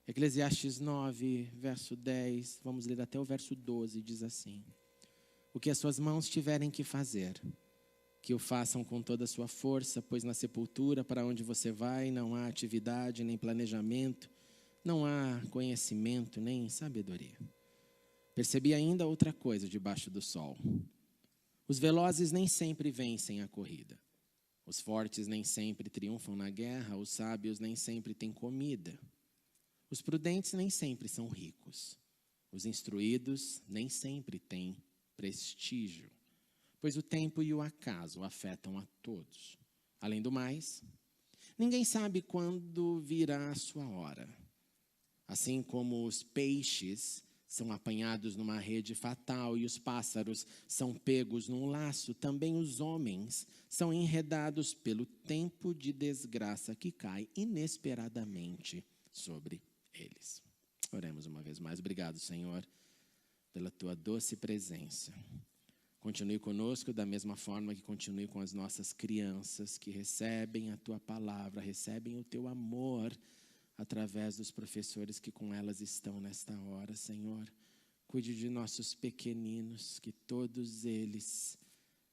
Eclesiastes 9, verso 10, vamos ler até o verso 12, diz assim: o que as suas mãos tiverem que fazer, que o façam com toda a sua força, pois na sepultura para onde você vai não há atividade nem planejamento, não há conhecimento nem sabedoria. Percebi ainda outra coisa debaixo do sol: os velozes nem sempre vencem a corrida, os fortes nem sempre triunfam na guerra, os sábios nem sempre têm comida, os prudentes nem sempre são ricos, os instruídos nem sempre têm prestígio, pois o tempo e o acaso afetam a todos. Além do mais, ninguém sabe quando virá a sua hora. Assim como os peixes são apanhados numa rede fatal e os pássaros são pegos num laço, também os homens são enredados pelo tempo de desgraça que cai inesperadamente sobre eles. Oremos uma vez mais. Obrigado, Senhor, pela tua doce presença. Continue conosco da mesma forma que continue com as nossas crianças que recebem a tua palavra, recebem o teu amor através dos professores que com elas estão nesta hora, Senhor. Cuide de nossos pequeninos, que todos eles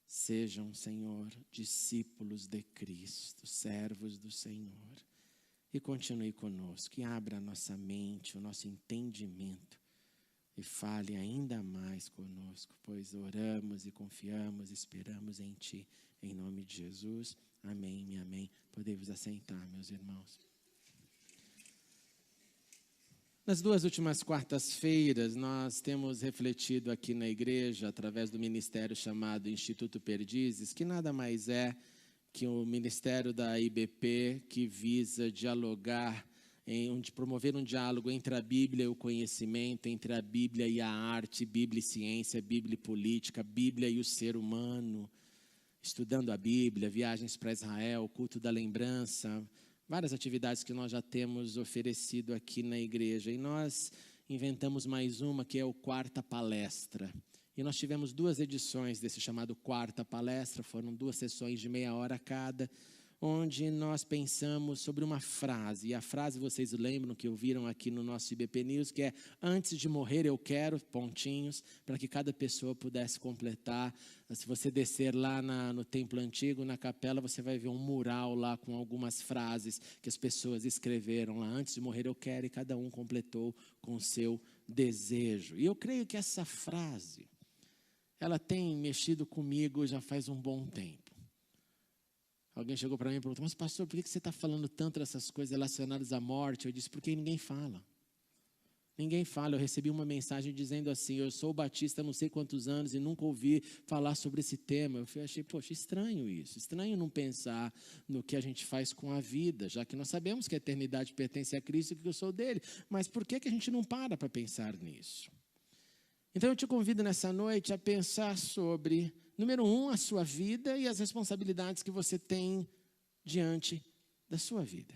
sejam, Senhor, discípulos de Cristo, servos do Senhor. E continue conosco, e abra a nossa mente, o nosso entendimento, e fale ainda mais conosco, pois oramos e confiamos, esperamos em Ti, em nome de Jesus. Amém e amém. Podem-vos assentar, meus irmãos. Nas duas últimas quartas-feiras, nós temos refletido aqui na igreja, através do ministério chamado Instituto Perdizes, que nada mais é que o ministério da IBP, que visa dialogar, promover um diálogo entre a Bíblia e o conhecimento, entre a Bíblia e a arte, Bíblia e ciência, Bíblia e política, Bíblia e o ser humano, estudando a Bíblia, viagens para Israel, culto da lembrança, várias atividades que nós já temos oferecido aqui na igreja. E nós inventamos mais uma, que é o Quarta Palestra. E nós tivemos 2 edições desse chamado Quarta Palestra, foram 2 sessões de meia hora cada, onde nós pensamos sobre uma frase. E a frase, vocês lembram que ouviram aqui no nosso IBP News, que é: antes de morrer eu quero, pontinhos, para que cada pessoa pudesse completar. Se você descer lá no templo antigo, na capela, você vai ver um mural lá com algumas frases que as pessoas escreveram lá: antes de morrer eu quero, e cada um completou com o seu desejo. E eu creio que essa frase, ela tem mexido comigo já faz um bom tempo. Alguém chegou para mim e perguntou: mas pastor, por que você está falando tanto dessas coisas relacionadas à morte? Eu disse: porque ninguém fala. Ninguém fala. Eu recebi uma mensagem dizendo assim: eu sou batista há não sei quantos anos e nunca ouvi falar sobre esse tema. Eu achei, poxa, estranho isso. Estranho não pensar no que a gente faz com a vida, já que nós sabemos que a eternidade pertence a Cristo e que eu sou dele. Mas por que a gente não para pensar nisso? Então eu te convido nessa noite a pensar sobre, número 1, a sua vida e as responsabilidades que você tem diante da sua vida.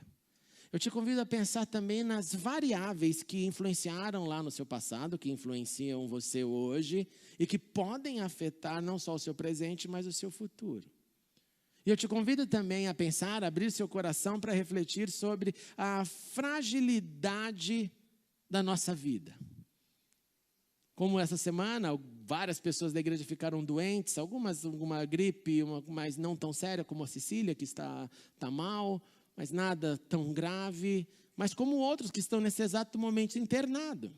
Eu te convido a pensar também nas variáveis que influenciaram lá no seu passado, que influenciam você hoje e que podem afetar não só o seu presente, mas o seu futuro. E eu te convido também a pensar, a abrir seu coração para refletir sobre a fragilidade da nossa vida. Como essa semana, várias pessoas da igreja ficaram doentes, alguma gripe, mas não tão séria, como a Cecília, que está mal, mas nada tão grave, mas como outros que estão nesse exato momento internado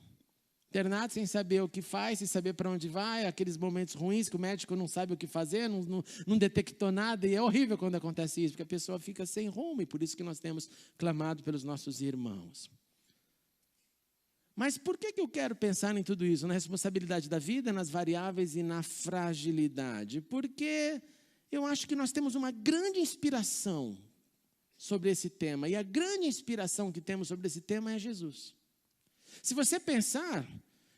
sem saber o que faz, sem saber para onde vai, aqueles momentos ruins que o médico não sabe o que fazer, não detectou nada, e é horrível quando acontece isso, porque a pessoa fica sem rumo, e por isso que nós temos clamado pelos nossos irmãos. Mas por que eu quero pensar em tudo isso? Na responsabilidade da vida, nas variáveis e na fragilidade? Porque eu acho que nós temos uma grande inspiração sobre esse tema. E a grande inspiração que temos sobre esse tema é Jesus. Se você pensar,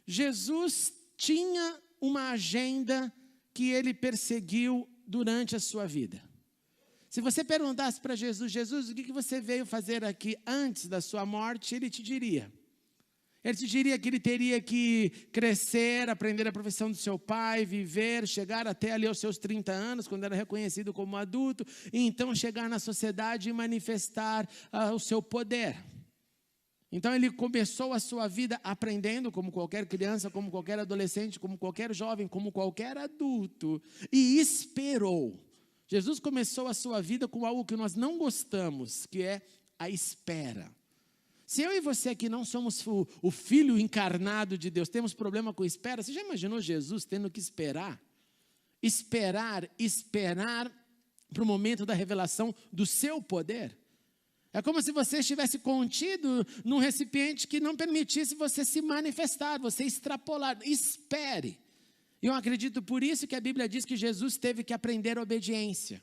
Jesus tinha uma agenda que ele perseguiu durante a sua vida. Se você perguntasse para Jesus: Jesus, o que você veio fazer aqui antes da sua morte? Ele te diria que ele teria que crescer, aprender a profissão do seu pai, viver, chegar até ali aos seus 30 anos, quando era reconhecido como adulto, e então chegar na sociedade e manifestar o seu poder. Então ele começou a sua vida aprendendo, como qualquer criança, como qualquer adolescente, como qualquer jovem, como qualquer adulto, e esperou. Jesus começou a sua vida com algo que nós não gostamos, que é a espera. Se eu e você aqui não somos o Filho encarnado de Deus, temos problema com espera, você já imaginou Jesus tendo que esperar? Esperar para o momento da revelação do seu poder? É como se você estivesse contido num recipiente que não permitisse você se manifestar, você extrapolar. Espere. E eu acredito por isso que a Bíblia diz que Jesus teve que aprender a obediência.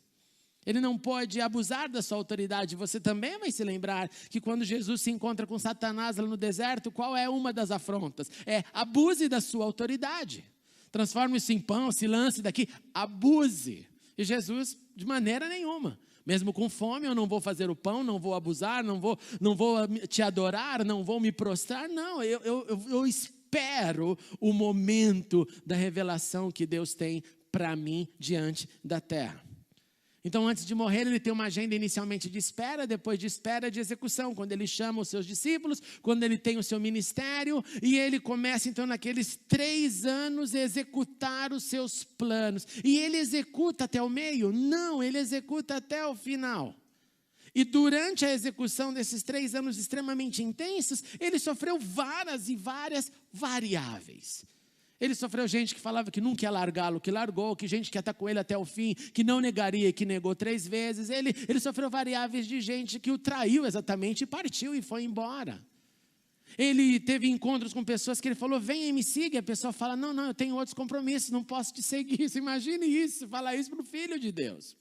Ele não pode abusar da sua autoridade. Você também vai se lembrar que quando Jesus se encontra com Satanás lá no deserto, qual é uma das afrontas? É abuse da sua autoridade. Transforme isso em pão, se lance daqui, abuse. E Jesus, de maneira nenhuma. Mesmo com fome, eu não vou fazer o pão, não vou abusar, não vou te adorar, não vou me prostrar. Não, eu espero o momento da revelação que Deus tem para mim diante da terra. Então, antes de morrer, ele tem uma agenda inicialmente de espera, depois de espera de execução, quando ele chama os seus discípulos, quando ele tem o seu ministério, e ele começa, então, naqueles 3 anos, a executar os seus planos. E ele executa até o meio? Não, ele executa até o final. E durante a execução desses 3 anos extremamente intensos, ele sofreu várias e várias variáveis. Ele sofreu gente que falava que nunca ia largá-lo, que largou, que gente que ia estar com ele até o fim, que não negaria, que negou 3 vezes. Ele sofreu variáveis de gente que o traiu exatamente e partiu e foi embora. Ele teve encontros com pessoas que ele falou, venha e me siga. E a pessoa fala, não, eu tenho outros compromissos, não posso te seguir. Você imagine isso, falar isso para o Filho de Deus.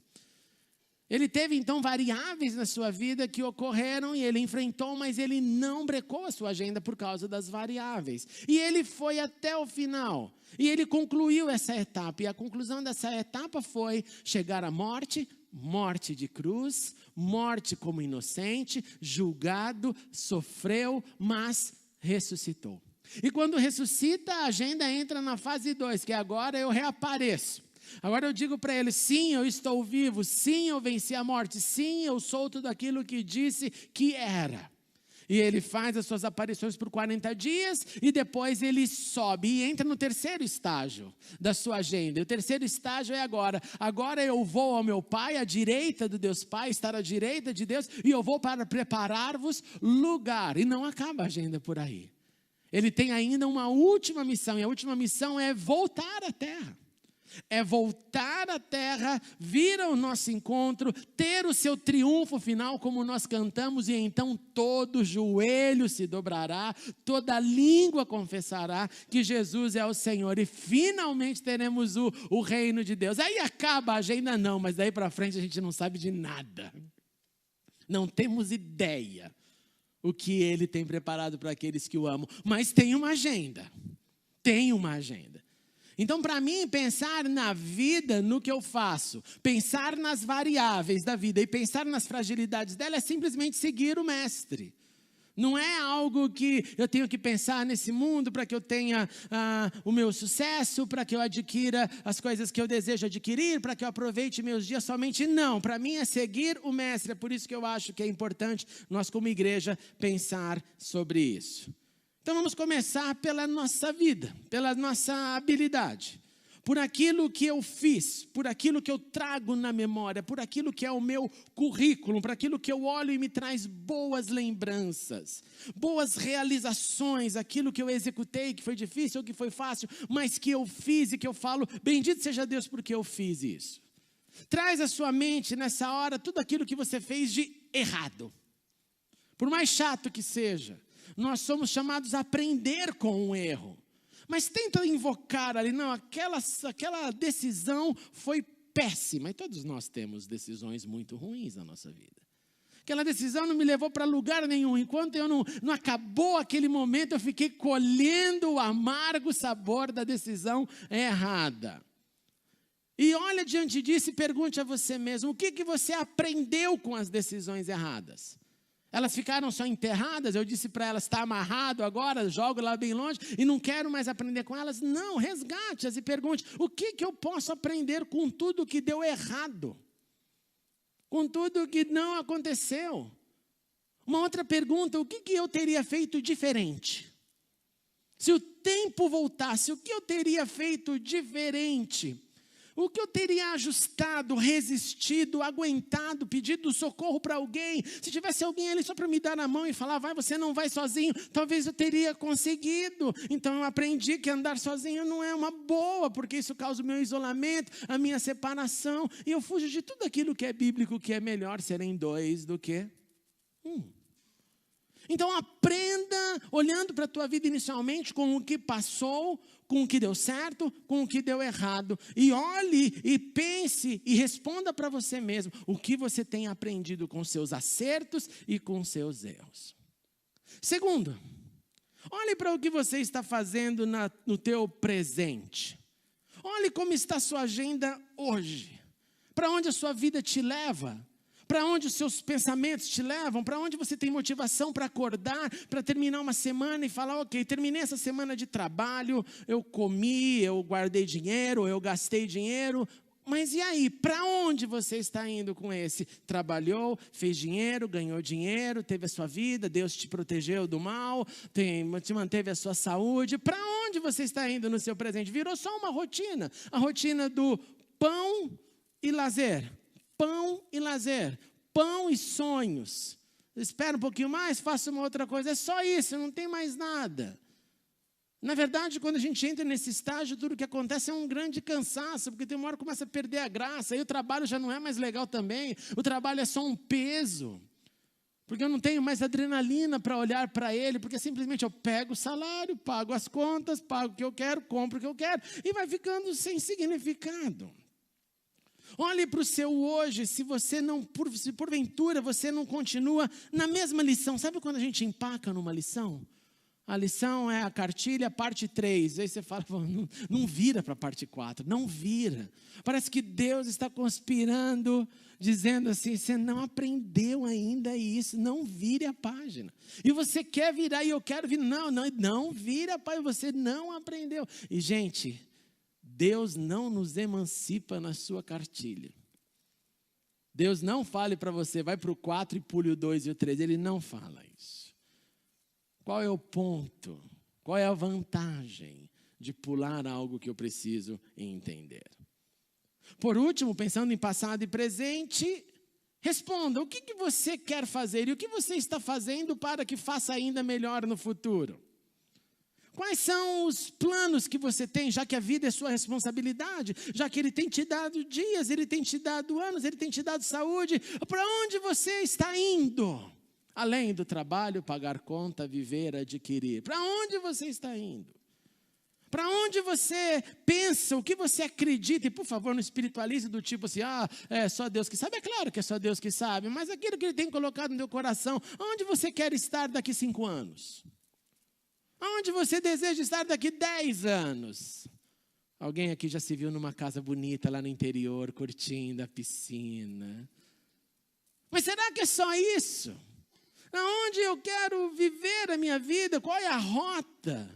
Ele teve então variáveis na sua vida que ocorreram e ele enfrentou, mas ele não brecou a sua agenda por causa das variáveis. E ele foi até o final. E ele concluiu essa etapa. E a conclusão dessa etapa foi chegar à morte, morte de cruz, morte como inocente, julgado, sofreu, mas ressuscitou. E quando ressuscita, a agenda entra na fase 2, que agora eu reapareço. Agora eu digo para ele, sim, eu estou vivo, sim, eu venci a morte, sim, eu sou tudo aquilo que disse que era. E ele faz as suas aparições por 40 dias e depois ele sobe e entra no 3º estágio da sua agenda. E o 3º estágio é agora. Agora eu vou ao meu Pai, à direita do Deus Pai, estar à direita de Deus, e eu vou para preparar-vos lugar. E não acaba a agenda por aí. Ele tem ainda uma última missão, e a última missão é voltar à terra. É voltar à terra, vir ao nosso encontro, ter o seu triunfo final, como nós cantamos, e então todo joelho se dobrará, toda língua confessará que Jesus é o Senhor, e finalmente teremos o reino de Deus. Aí acaba a agenda, não, mas daí para frente a gente não sabe de nada, não temos ideia o que Ele tem preparado para aqueles que o amam, mas tem uma agenda. Então, para mim, pensar na vida, no que eu faço, pensar nas variáveis da vida e pensar nas fragilidades dela é simplesmente seguir o mestre. Não é algo que eu tenho que pensar nesse mundo para que eu tenha o meu sucesso, para que eu adquira as coisas que eu desejo adquirir, para que eu aproveite meus dias somente. Não, para mim é seguir o mestre. É por isso que eu acho que é importante nós, como igreja, pensar sobre isso. Então vamos começar pela nossa vida, pela nossa habilidade, por aquilo que eu fiz, por aquilo que eu trago na memória, por aquilo que é o meu currículo, por aquilo que eu olho e me traz boas lembranças, boas realizações, aquilo que eu executei, que foi difícil ou que foi fácil, mas que eu fiz e que eu falo, bendito seja Deus porque eu fiz isso. Traz à sua mente nessa hora tudo aquilo que você fez de errado, por mais chato que seja. Nós somos chamados a aprender com o erro. Mas tenta invocar ali, não, aquela decisão foi péssima. E todos nós temos decisões muito ruins na nossa vida. Aquela decisão não me levou para lugar nenhum. Enquanto eu não acabou aquele momento, eu fiquei colhendo o amargo sabor da decisão errada. E olha diante disso e pergunte a você mesmo, o que você aprendeu com as decisões erradas? Elas ficaram só enterradas, eu disse para elas, está amarrado agora, jogo lá bem longe e não quero mais aprender com elas. Não, resgate-as e pergunte, o que eu posso aprender com tudo que deu errado? Com tudo que não aconteceu? Uma outra pergunta: o que eu teria feito diferente? Se o tempo voltasse, o que eu teria feito diferente? O que eu teria ajustado, resistido, aguentado, pedido socorro para alguém? Se tivesse alguém ali só para me dar a mão e falar, vai, você não vai sozinho, talvez eu teria conseguido. Então eu aprendi que andar sozinho não é uma boa, porque isso causa o meu isolamento, a minha separação. E eu fujo de tudo aquilo que é bíblico, que é melhor serem dois do que um. Então aprenda, olhando para a tua vida inicialmente, com o que passou, com o que deu certo, com o que deu errado. E olhe, e pense, e responda para você mesmo o que você tem aprendido com seus acertos e com seus erros. Segundo, olhe para o que você está fazendo no teu presente. Olhe como está a sua agenda hoje. Para onde a sua vida te leva. Para onde os seus pensamentos te levam, para onde você tem motivação para acordar, para terminar uma semana e falar, ok, terminei essa semana de trabalho, eu comi, eu guardei dinheiro, eu gastei dinheiro, mas e aí, para onde você está indo com esse? Trabalhou, fez dinheiro, ganhou dinheiro, teve a sua vida, Deus te protegeu do mal, te manteve a sua saúde, para onde você está indo no seu presente? Virou só uma rotina, a rotina do pão e lazer. Pão e lazer, pão e sonhos. Espera um pouquinho mais, faça uma outra coisa. É só isso, não tem mais nada. Na verdade, quando a gente entra nesse estágio, tudo que acontece é um grande cansaço, porque tem uma hora que começa a perder a graça, aí o trabalho já não é mais legal também, o trabalho é só um peso. Porque eu não tenho mais adrenalina para olhar para ele, porque simplesmente eu pego o salário, pago as contas, pago o que eu quero, compro o que eu quero, e vai ficando sem significado. Olhe para o seu hoje, se porventura você não continua na mesma lição. Sabe quando a gente empaca numa lição? A lição é a cartilha, parte 3. Aí você fala, não vira para a parte 4, não vira. Parece que Deus está conspirando, dizendo assim, você não aprendeu ainda isso, não vire a página. E você quer virar e eu quero virar, não vira a página, você não aprendeu. E gente, Deus não nos emancipa na sua cartilha. Deus não fale para você, vai para o 4 e pule o 2 e o 3. Ele não fala isso. Qual é o ponto? Qual é a vantagem de pular algo que eu preciso entender? Por último, pensando em passado e presente, responda, o que você quer fazer e o que você está fazendo para que faça ainda melhor no futuro? Quais são os planos que você tem, já que a vida é sua responsabilidade, já que Ele tem te dado dias, Ele tem te dado anos, Ele tem te dado saúde, para onde você está indo? Além do trabalho, pagar conta, viver, adquirir, para onde você está indo? Para onde você pensa, o que você acredita, e por favor não espiritualize do tipo assim, é só Deus que sabe, é claro que é só Deus que sabe, mas aquilo que Ele tem colocado no teu coração, onde você quer estar daqui 5 anos? Aonde você deseja estar daqui 10 anos? Alguém aqui já se viu numa casa bonita lá no interior, curtindo a piscina? Mas será que é só isso? Aonde eu quero viver a minha vida? Qual é a rota?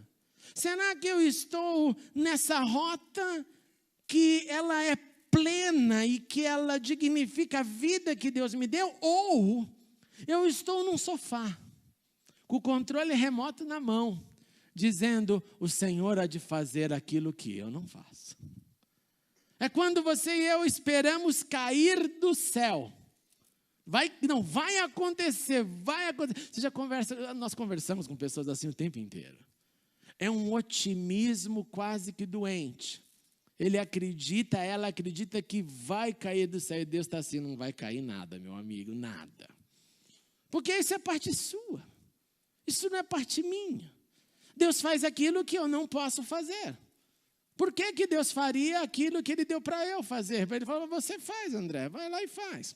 Será que eu estou nessa rota que ela é plena e que ela dignifica a vida que Deus me deu? Ou eu estou num sofá, com o controle remoto na mão, dizendo, o Senhor há de fazer aquilo que eu não faço. É quando você e eu esperamos cair do céu. Não vai acontecer, vai acontecer. Nós conversamos com pessoas assim o tempo inteiro. É um otimismo quase que doente. Ela acredita que vai cair do céu. E Deus está assim, não vai cair nada, meu amigo, nada. Porque isso é parte sua. Isso não é parte minha. Deus faz aquilo que eu não posso fazer. Por que Deus faria aquilo que Ele deu para eu fazer? Ele falou, você faz, André, vai lá e faz.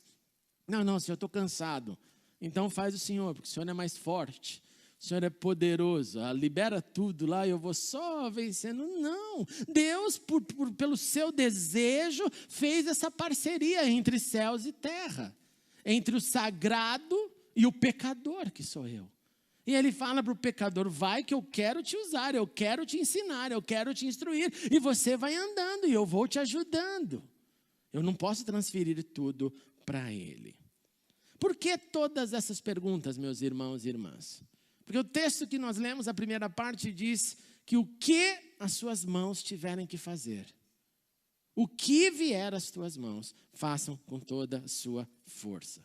Não, Senhor, eu estou cansado. Então faz o Senhor, porque o Senhor é mais forte. O Senhor é poderoso, libera tudo lá e eu vou só vencendo. Não, Deus, pelo seu desejo, fez essa parceria entre céus e terra. Entre o sagrado e o pecador, que sou eu. E Ele fala para o pecador, vai que eu quero te usar, eu quero te ensinar, eu quero te instruir. E você vai andando e eu vou te ajudando. Eu não posso transferir tudo para Ele. Por que todas essas perguntas, meus irmãos e irmãs? Porque o texto que nós lemos, a primeira parte, diz que o que as suas mãos tiverem que fazer, o que vier às tuas mãos, façam com toda a sua força.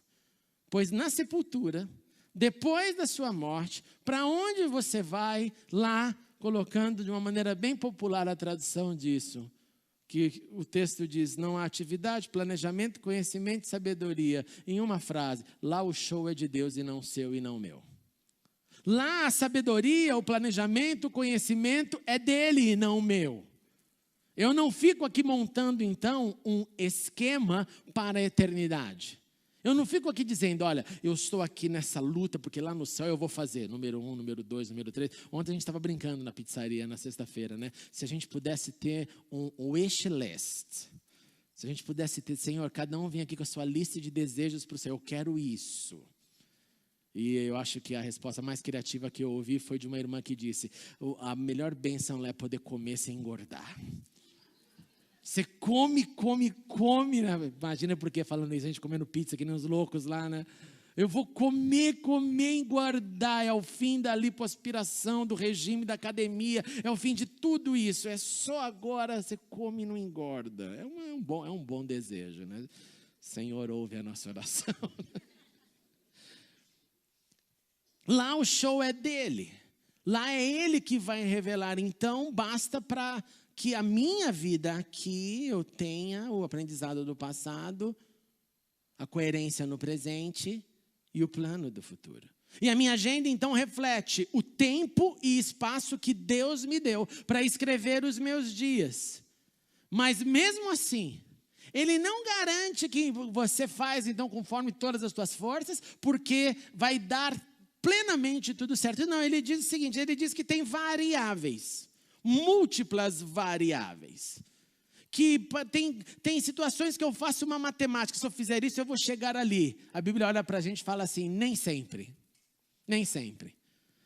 Pois na sepultura, depois da sua morte, para onde você vai? Lá, colocando de uma maneira bem popular a tradução disso, que o texto diz, não há atividade, planejamento, conhecimento e sabedoria. Em uma frase, lá o show é de Deus e não seu e não meu. Lá a sabedoria, o planejamento, o conhecimento é dele e não meu. Eu não fico aqui montando então um esquema para a eternidade. Eu não fico aqui dizendo, olha, eu estou aqui nessa luta porque lá no céu eu vou fazer número 1, número 2, número 3. Ontem a gente estava brincando na pizzaria, na sexta-feira, né? Se a gente pudesse ter um wish list, se a gente pudesse ter, Senhor, cada um vem aqui com a sua lista de desejos para o céu, eu quero isso. E eu acho que a resposta mais criativa que eu ouvi foi de uma irmã que disse, a melhor bênção é poder comer sem engordar. Você come, né? Imagina por que falando isso, a gente comendo pizza, que nem os loucos lá, né? Eu vou comer, engordar, é o fim da lipoaspiração, do regime, da academia, é o fim de tudo isso, é só agora você come e não engorda. É um bom desejo, né? Senhor, ouve a nossa oração. Lá o show é dele, lá é ele que vai revelar, então basta para que a minha vida aqui eu tenha o aprendizado do passado, a coerência no presente e o plano do futuro. E a minha agenda então reflete o tempo e espaço que Deus me deu para escrever os meus dias. Mas mesmo assim, Ele não garante que você faz então conforme todas as tuas forças, porque vai dar plenamente tudo certo. Não, Ele diz o seguinte, Ele diz que tem variáveis. Múltiplas variáveis, que tem situações que eu faço uma matemática, se eu fizer isso eu vou chegar ali, a Bíblia olha para a gente e fala assim, nem sempre,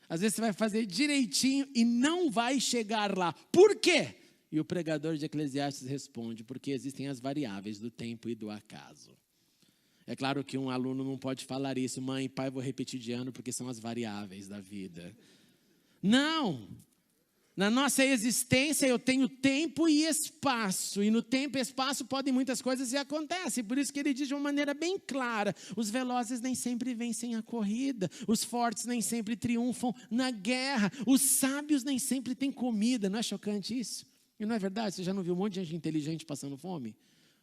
às vezes você vai fazer direitinho e não vai chegar lá, por quê? E o pregador de Eclesiastes responde, porque existem as variáveis do tempo e do acaso. É claro que um aluno não pode falar isso, mãe, pai, vou repetir de ano, porque são as variáveis da vida. Não! Na nossa existência eu tenho tempo e espaço, e no tempo e espaço podem muitas coisas e acontecem, por isso que ele diz de uma maneira bem clara, os velozes nem sempre vencem a corrida, os fortes nem sempre triunfam na guerra, os sábios nem sempre têm comida, não é chocante isso? E não é verdade? Você já não viu um monte de gente inteligente passando fome?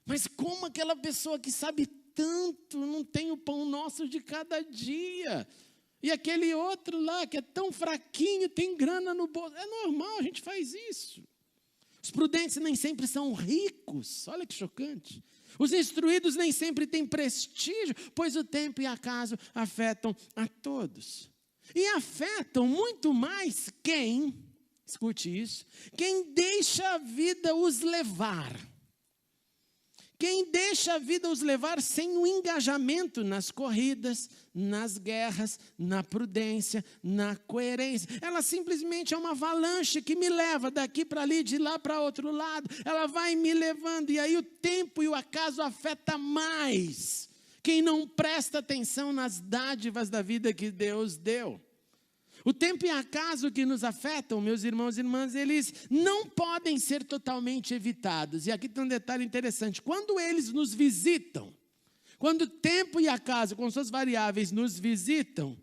Mas como aquela pessoa que sabe tanto não tem o pão nosso de cada dia? E aquele outro lá que é tão fraquinho, tem grana no bolso. É normal, a gente faz isso. Os prudentes nem sempre são ricos. Olha que chocante. Os instruídos nem sempre têm prestígio, pois o tempo e acaso afetam a todos. E afetam muito mais quem, escute isso, quem deixa a vida os levar. Quem deixa a vida os levar sem o engajamento nas corridas, nas guerras, na prudência, na coerência. Ela simplesmente é uma avalanche que me leva daqui para ali, de lá para outro lado. Ela vai me levando e aí o tempo e o acaso afeta mais quem não presta atenção nas dádivas da vida que Deus deu. O tempo e acaso que nos afetam, meus irmãos e irmãs, eles não podem ser totalmente evitados. E aqui tem um detalhe interessante. Quando eles nos visitam, quando o tempo e acaso, com suas variáveis, nos visitam,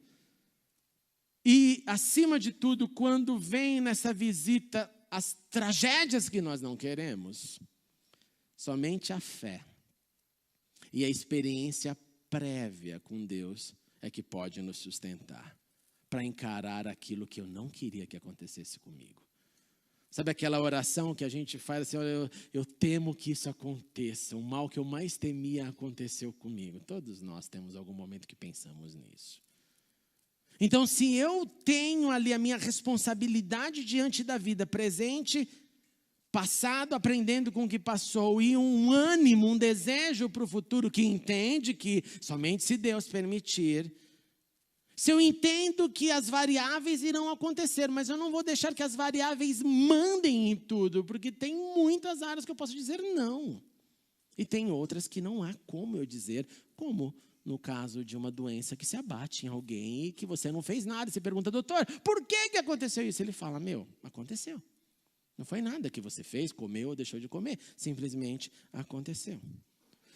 e, acima de tudo, quando vem nessa visita as tragédias que nós não queremos, somente a fé e a experiência prévia com Deus é que pode nos sustentar para encarar aquilo que eu não queria que acontecesse comigo. Sabe aquela oração que a gente faz assim, eu temo que isso aconteça, o mal que eu mais temia aconteceu comigo. Todos nós temos algum momento que pensamos nisso. Então, se eu tenho ali a minha responsabilidade diante da vida, presente, passado, aprendendo com o que passou, e um ânimo, um desejo para o futuro que entende que somente se Deus permitir, se eu entendo que as variáveis irão acontecer, mas eu não vou deixar que as variáveis mandem em tudo, porque tem muitas áreas que eu posso dizer não. E tem outras que não há como eu dizer, como no caso de uma doença que se abate em alguém e que você não fez nada. Você pergunta, doutor, por que aconteceu isso? Ele fala, aconteceu. Não foi nada que você fez, comeu ou deixou de comer. Simplesmente aconteceu.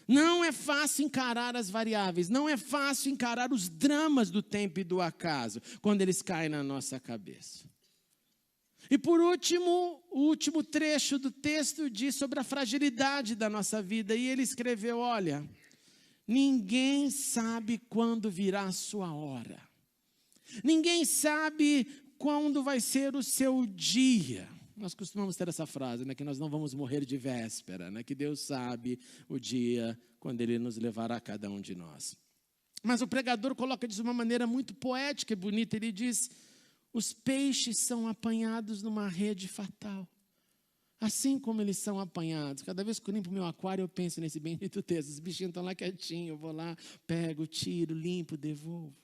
Não é fácil encarar as variáveis. Não é fácil encarar os dramas do tempo e do acaso, quando eles caem na nossa cabeça. E por último, o último trecho do texto diz sobre a fragilidade da nossa vida. E ele escreveu, olha, ninguém sabe quando virá a sua hora. Ninguém sabe quando vai ser o seu dia. Nós costumamos ter essa frase, que nós não vamos morrer de véspera, que Deus sabe o dia quando Ele nos levará, cada um de nós. Mas o pregador coloca de uma maneira muito poética e bonita. Ele diz, os peixes são apanhados numa rede fatal. Assim como eles são apanhados. Cada vez que eu limpo o meu aquário, eu penso nesse bendito texto. Os bichinhos estão lá quietinhos, eu vou lá, pego, tiro, limpo, devolvo.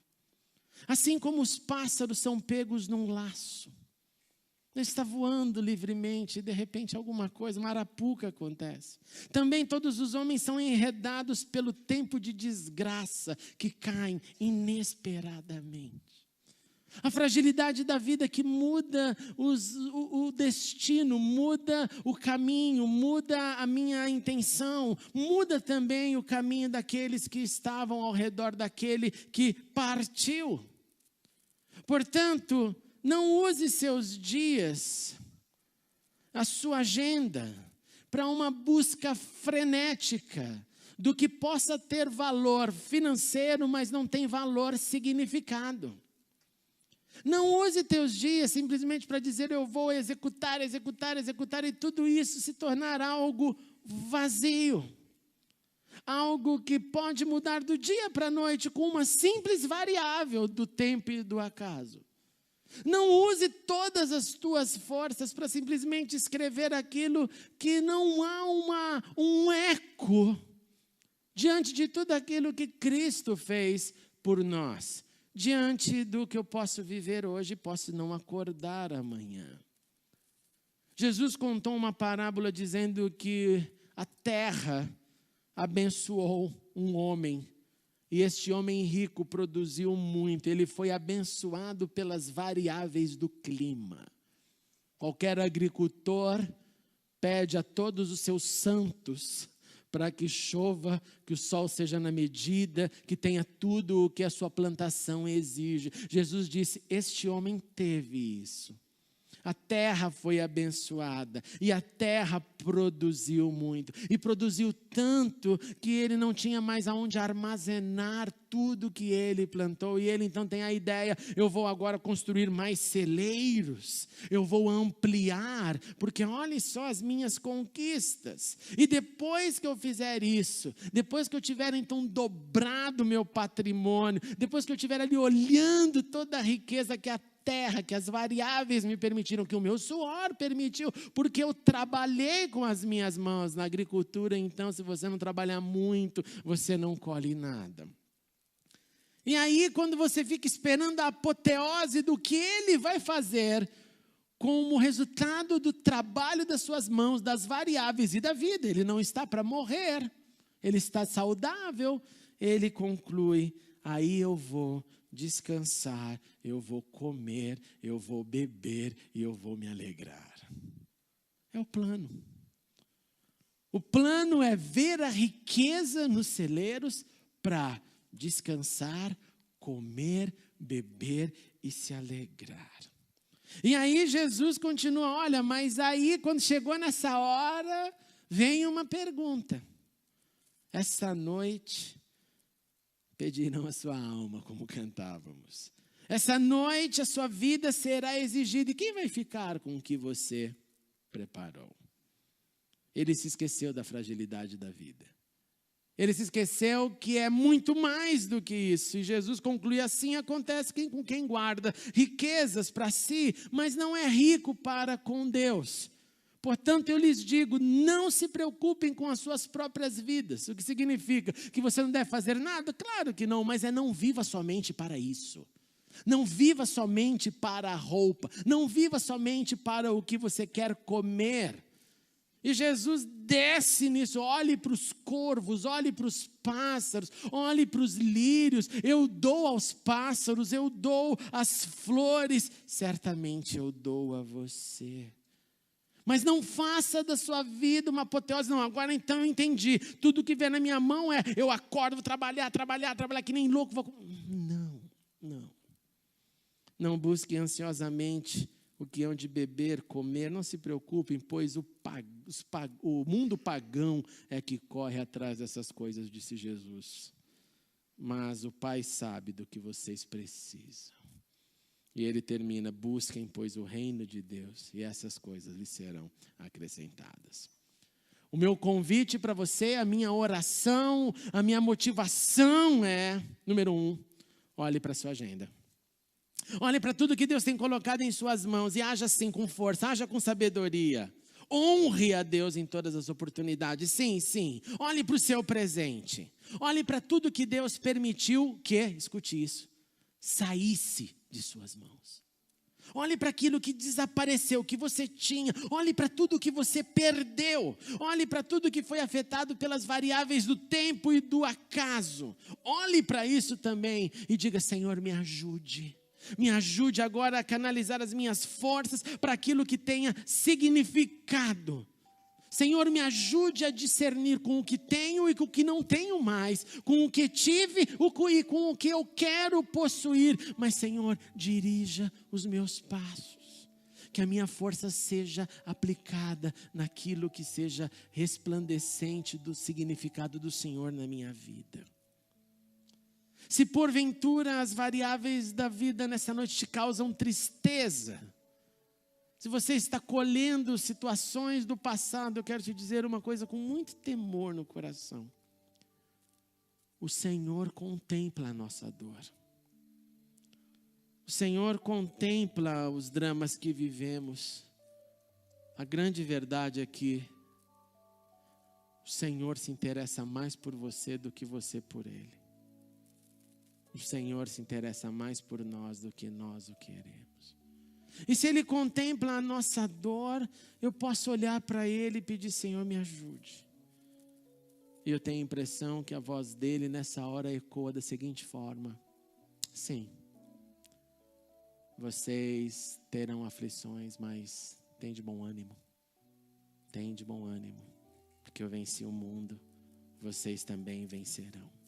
Assim como os pássaros são pegos num laço. Ele está voando livremente e de repente alguma coisa, uma arapuca acontece. Também todos os homens são enredados pelo tempo de desgraça que caem inesperadamente. A fragilidade da vida que muda o destino, muda o caminho, muda a minha intenção, muda também o caminho daqueles que estavam ao redor daquele que partiu. Portanto, não use seus dias, a sua agenda, para uma busca frenética do que possa ter valor financeiro, mas não tem valor significado. Não use teus dias simplesmente para dizer eu vou executar e tudo isso se tornar algo vazio. Algo que pode mudar do dia para a noite com uma simples variável do tempo e do acaso. Não use todas as tuas forças para simplesmente escrever aquilo que não há um eco diante de tudo aquilo que Cristo fez por nós. Diante do que eu posso viver hoje, posso não acordar amanhã. Jesus contou uma parábola dizendo que a terra abençoou um homem. E este homem rico produziu muito. Ele foi abençoado pelas variáveis do clima. Qualquer agricultor pede a todos os seus santos para que chova, que o sol seja na medida, que tenha tudo o que a sua plantação exige. Jesus disse, este homem teve isso. A terra foi abençoada e a terra produziu muito. E produziu tanto que ele não tinha mais aonde armazenar tudo que ele plantou. E ele então tem a ideia, eu vou agora construir mais celeiros. Eu vou ampliar, porque olhem só as minhas conquistas. E depois que eu fizer isso, depois que eu tiver então dobrado meu patrimônio, depois que eu estiver ali olhando toda a riqueza que a terra, que as variáveis me permitiram, que o meu suor permitiu, porque eu trabalhei com as minhas mãos. Na agricultura, então, se você não trabalhar muito, você não colhe nada. E aí, quando você fica esperando a apoteose do que ele vai fazer, como resultado do trabalho das suas mãos, das variáveis e da vida, ele não está para morrer, ele está saudável, ele conclui, aí eu vou descansar, eu vou comer, eu vou beber e eu vou me alegrar. É o plano. O plano é ver a riqueza nos celeiros para descansar, comer, beber e se alegrar. E aí Jesus continua, olha, mas aí quando chegou nessa hora, vem uma pergunta. Essa noite pedirão a sua alma, como cantávamos. Essa noite a sua vida será exigida. E quem vai ficar com o que você preparou? Ele se esqueceu da fragilidade da vida. Ele se esqueceu que é muito mais do que isso. E Jesus conclui, assim acontece com quem guarda riquezas para si, mas não é rico para com Deus. Portanto, eu lhes digo, não se preocupem com as suas próprias vidas. O que significa que você não deve fazer nada? Claro que não, mas não viva somente para isso. Não viva somente para a roupa. Não viva somente para o que você quer comer. E Jesus desce nisso, olhe para os corvos, olhe para os pássaros, olhe para os lírios, eu dou aos pássaros, eu dou às flores, certamente eu dou a você. Mas não faça da sua vida uma apoteose, não, agora então eu entendi, tudo que vem na minha mão eu acordo, vou trabalhar, que nem louco, Não busque ansiosamente o que hão de beber, comer, não se preocupem, pois o mundo pagão é que corre atrás dessas coisas, disse Jesus. Mas o Pai sabe do que vocês precisam. E ele termina, busquem, pois, o reino de Deus, e essas coisas lhes serão acrescentadas. O meu convite para você, a minha oração, a minha motivação é, número 1, olhe para a sua agenda. Olhe para tudo que Deus tem colocado em suas mãos e haja assim com força, haja com sabedoria. Honre a Deus em todas as oportunidades. Sim. Olhe para o seu presente. Olhe para tudo que Deus permitiu que, escute isso, saísse de suas mãos. Olhe para aquilo que desapareceu, que você tinha. Olhe para tudo que você perdeu. Olhe para tudo que foi afetado pelas variáveis do tempo e do acaso. Olhe para isso também e diga: Senhor, me ajude. Me ajude agora a canalizar as minhas forças para aquilo que tenha significado. Senhor, me ajude a discernir com o que tenho e com o que não tenho mais, com o que tive e com o que eu quero possuir. Mas, Senhor, dirija os meus passos, que a minha força seja aplicada naquilo que seja resplandecente do significado do Senhor na minha vida. Se porventura as variáveis da vida nessa noite te causam tristeza, se você está colhendo situações do passado, eu quero te dizer uma coisa com muito temor no coração. O Senhor contempla a nossa dor. O Senhor contempla os dramas que vivemos. A grande verdade é que o Senhor se interessa mais por você do que você por Ele. O Senhor se interessa mais por nós do que nós o queremos. E se Ele contempla a nossa dor, eu posso olhar para Ele e pedir: Senhor, me ajude. E eu tenho a impressão que a voz dele nessa hora ecoa da seguinte forma: sim, vocês terão aflições, mas tem de bom ânimo. Tem de bom ânimo, porque eu venci o mundo, vocês também vencerão.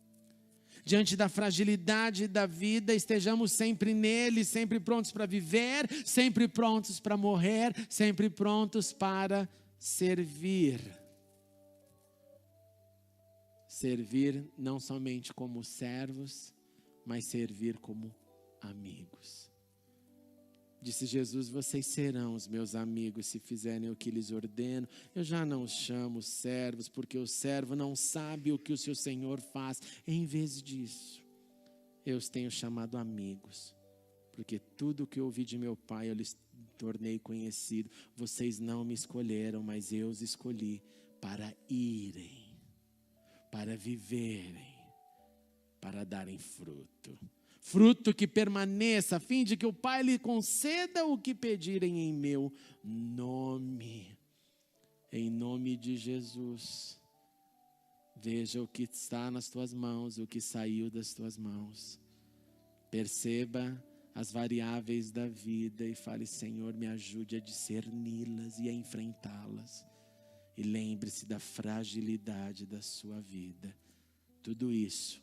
Diante da fragilidade da vida, estejamos sempre nele, sempre prontos para viver, sempre prontos para morrer, sempre prontos para servir. Servir não somente como servos, mas servir como amigos. Disse Jesus: vocês serão os meus amigos se fizerem o que lhes ordeno. Eu já não os chamo servos, porque o servo não sabe o que o seu Senhor faz. Em vez disso, eu os tenho chamado amigos, porque tudo o que eu ouvi de meu Pai eu lhes tornei conhecido. Vocês não me escolheram, mas eu os escolhi para irem, para viverem, para darem fruto. Fruto que permaneça, a fim de que o Pai lhe conceda o que pedirem em meu nome. Em nome de Jesus. Veja o que está nas tuas mãos, o que saiu das tuas mãos. Perceba as variáveis da vida e fale: Senhor, me ajude a discerni-las e a enfrentá-las. E lembre-se da fragilidade da sua vida. Tudo isso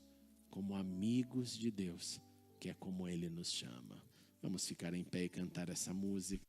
como amigos de Deus, que é como Ele nos chama. Vamos ficar em pé e cantar essa música.